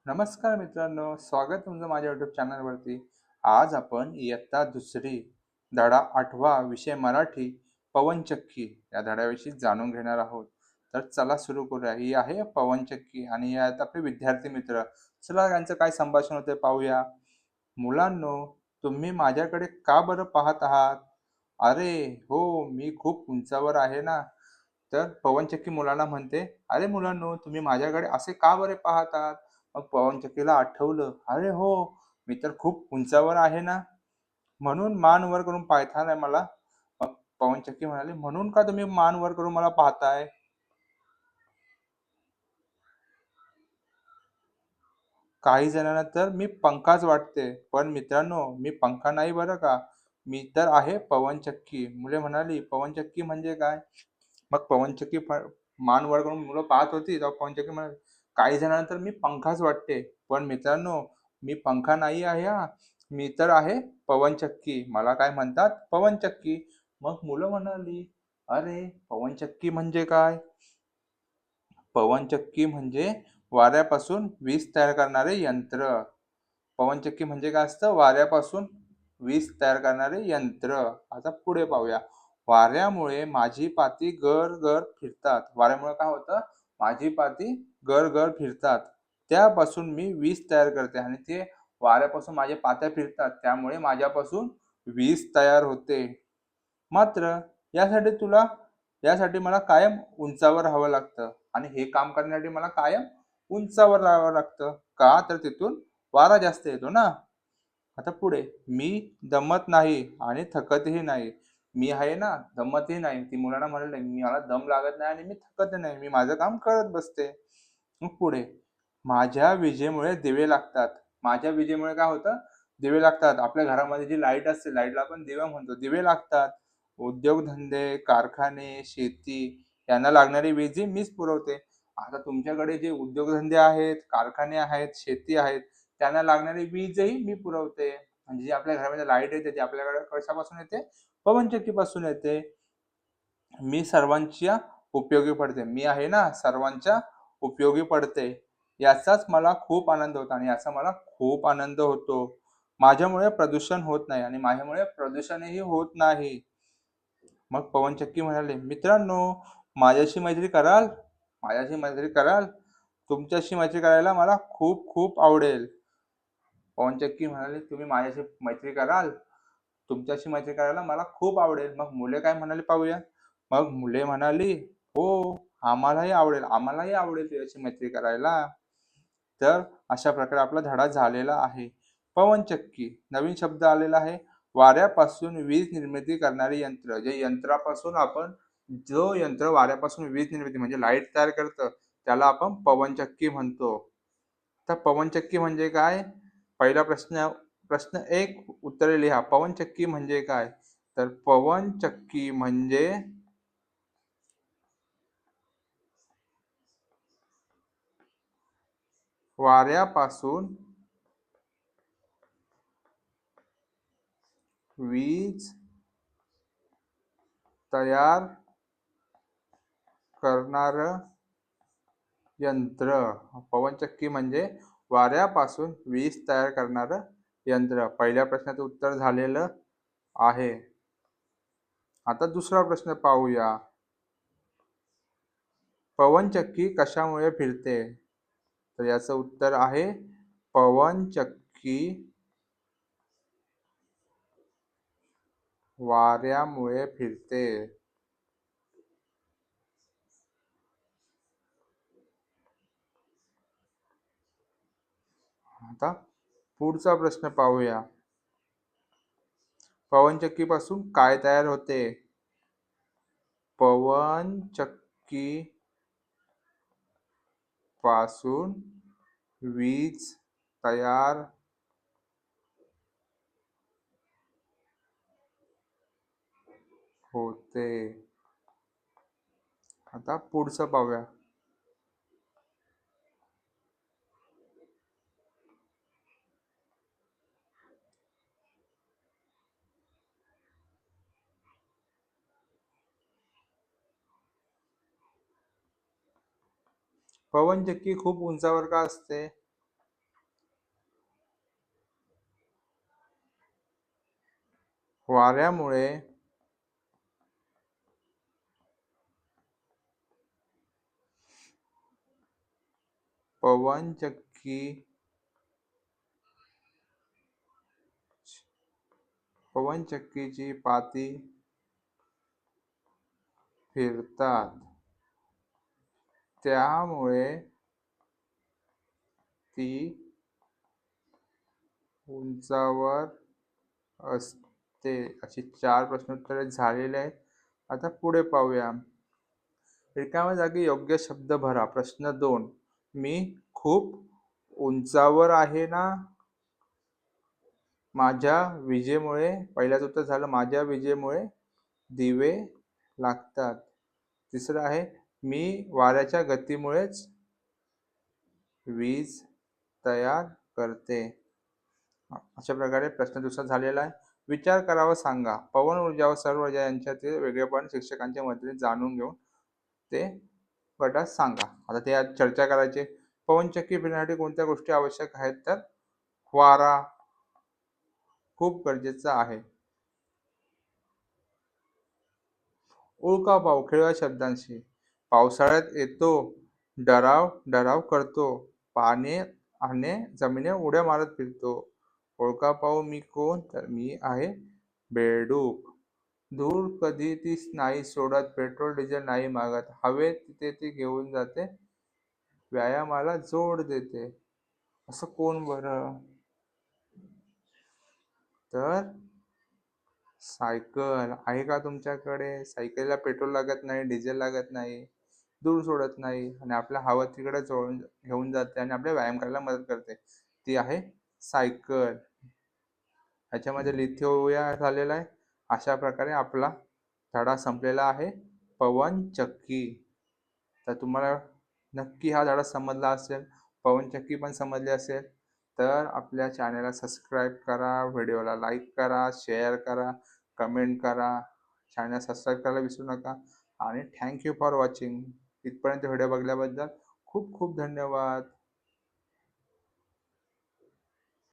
नमस्कार मित्रांनो, स्वागत तुमचं माझ्या यूट्यूब चॅनलवरती. आज आपण इयत्ता दुसरी धडा 8वा विषय मराठी पवनचक्की या धड्याविषयी जाणून घेणार आहोत. तर चला सुरू करूया. ही आहे पवनचक्की आणि हे आहेत आपले विद्यार्थी मित्र. चला यांचं काय संभाषण होते पाहूया. मुलांनो, तुम्ही माझ्याकडे का बरं पाहत आहात? अरे हो, मी खूप उंचावर आहे ना. तर पवनचक्की मुलांना म्हणते, "अरे मुलांनो, तुम्ही माझ्याकडे असे का बरे पाहत आहात?" मग पवनचक्कीला आठवलं, "अरे हो, मी तर खूप उंचावर आहे ना, म्हणून मान वर करून पाहता मला." मग पवनचक्की म्हणाली, "म्हणून का तुम्ही मान वर करून मला पाहताय?" काही जणांना तर मी पंखाच वाटते. पण मित्रांनो, मी पंखा नाही बरं का. मी तर आहे पवनचक्की. मुले म्हणाली, "पवनचक्की म्हणजे काय?" मग पवनचक्की मान वर करून मुलं पाहत होती. तेव्हा पवनचक्की म्हणाली, "काही जणांना तर मी पंखाच वाटते. पण मित्रांनो, मी पंखा नाही आहे हां. मी तर आहे पवनचक्की. मला काय म्हणतात? पवनचक्की." मग मुलं म्हणाली, "अरे, पवनचक्की म्हणजे काय?" पवनचक्की म्हणजे वाऱ्यापासून वीज तयार करणारे यंत्र. पवनचक्की म्हणजे काय असतं? वाऱ्यापासून वीज तयार करणारे यंत्र. आता पुढे पाहूया. वाऱ्यामुळे माझी पाती गर-गर फिरतात. वाऱ्यामुळे काय होतं? माझी पाती गर-गर फिरतात. त्यापासून मी वीज तयार करते आणि ते वाऱ्यापासून माझ्या पात्या फिरतात. त्यामुळे माझ्यापासून वीज तयार होते. मात्र यासाठी तुला यासाठी मला कायम उंचावर राहावं लागतं आणि हे काम करण्यासाठी मला कायम उंचावर राहावं लागतं. का? तर तिथून वारा जास्त येतो ना. आता पुढे, मी दमत नाही आणि थकतही नाही. मी आहे ना, दमतही नाही. ती मुलांना म्हणाली, "मला दम लागत नाही आणि मी थकत नाही. मी माझं काम करत बसते." मग पुढे, माझ्या विजेमुळे दिवे लागतात. माझ्या विजेमुळे काय होतं? दिवे लागतात. आपल्या घरामध्ये जी लाईट असते, लाईटला आपण दिवा म्हणतो. दिवे लागतात. उद्योगधंदे, कारखाने, शेती यांना लागणारी वीज ही मीच पुरवते. आता तुमच्याकडे जे उद्योगधंदे आहेत, कारखाने आहेत, शेती आहेत, त्यांना लागणारी वीजही मी पुरवते. म्हणजे जी आपल्या घरामध्ये लाईट येते, ती आपल्याकडे कशापासून येते? पवनचक्कीपासून येते. मी सर्वांच्या उपयोगी पडते. मी आहे ना, सर्वांच्या उपयोगी पडते. याचाच मला खूप आनंद होतो आणि याचा मला खूप आनंद होतो. माझ्यामुळे प्रदूषण होत नाही आणि माझ्यामुळे प्रदूषणही होत नाही. मग पवनचक्की म्हणाले, "मित्रांनो, माझ्याशी मैत्री कराल? माझ्याशी मैत्री कराल? तुमच्याशी मैत्री करायला मला खूप खूप आवडेल." पवनचक्की म्हणाली, "तुम्ही माझ्याशी मैत्री कराल? तुमच्याशी मैत्री करायला मला खूप आवडेल." मग मुले काय म्हणाले पाहूया. मग मुले म्हणाली, "हो, आम्हालाही आवडेल. आम्हालाही आवडेल तुझ्याशी मैत्री करायला." तर अशा प्रकारे आपला धडा झालेला आहे. पवनचक्की नवीन शब्द आलेला आहे. वाऱ्यापासून वीज निर्मिती करणारे यंत्र. जे यंत्रापासून आपण जो यंत्र वाऱ्यापासून वीज निर्मिती म्हणजे लाईट तयार करतं, त्याला आपण पवनचक्की म्हणतो. तर पवनचक्की म्हणजे काय? पहिला प्रश्न प्रश्न 1 उत्तरे लिहा. पवनचक्की म्हणजे काय? तर पवनचक्की म्हणजे वाऱ्यापासून वीज तयार करणारं यंत्र. पवनचक्की म्हणजे वाऱ्यापासून वीज तयार करणारं यंत्र. पहिल्या प्रश्नाचं उत्तर झालेलं आहे. आता दुसरा प्रश्न पाहूया. पवनचक्की कशामुळे फिरते? तर याचं उत्तर आहे पवनचक्की वाऱ्यामुळे फिरते. आता पुढचा प्रश्न पाहूया. पवनचक्कीपासून काय तयार होते? पवनचक्की पासून वीज तयार होते. आता पुढचं पाहूया. पवनचक्की खूप उंचावर का असते? वाऱ्यामुळे पवनचक्कीची पाती फिरतात, त्यामुळे ती उंचावर असते. अशी 4 प्रश्नोत्तरे झालेली आहेत. आता पुढे पाहूया. रिकाम्या जागी योग्य शब्द भरा. प्रश्न 2. मी खूप उंचावर आहे ना? माझ्या विजेमुळे, पहिल्याचं उत्तर झालं माझ्या विजेमुळे दिवे लागतात. तिसरं आहे मी वाऱ्याच्या गतीमुळेच वीज तयार करते. अशा प्रकारे प्रश्न दुसरा झालेला आहे. विचार करा व सांगा. पवन ऊर्जा व सौर ऊर्जा यांच्यातील वेगळेपण शिक्षकांच्या मदतीने जाणून घेऊन ते गटात सांगा. आता ते आज चर्चा करायची. पवनचक्की फिरण्यासाठी कोणत्या गोष्टी आवश्यक आहेत? तर वारा खूप गरजेचा आहे. उल्का-पाव खेळूया शब्दांशी. पावसाळ्यात येतो, डराव डराव करतो, पाण्याने जमिनीवर उड्या मारत फिरतो. उल्का-पाव मी कोण? तर मी आहे बेडूक. धूळ कधी ती नाही सोडत, पेट्रोल डिझेल नाही मागत, हवेत तिथे ती घेऊन जाते, व्यायामाला जोड देते. असं कोण बरं? तर सायकल आहे का तुमच्याकडे? सायकलला पेट्रोल लागत नाही, डिझेल लागत नाही, धूळ सोडत नाही आणि आपल्या हवा तिकडे घेऊन जाते आणि आपल्याला व्यायाम करायला मदत करते. ती आहे सायकल. ह्याच्यामध्ये लिथोया झालेला आहे. अशा प्रकारे आपला धडा संपलेला आहे, पवनचक्की. तर तुम्हाला नक्की हा धडा समजला असेल, पवनचक्की पण समजली असेल. तर आपल्या चॅनलला सबस्क्राईब करा, व्हिडिओला लाईक करा, शेअर करा, कमेंट करा. चॅनल सबस्क्राईब करायला विसरू नका आणि थँक यू फॉर वॉचिंग. इथपर्यंत व्हिडिओ बघल्याबद्दल खूप खूप धन्यवाद.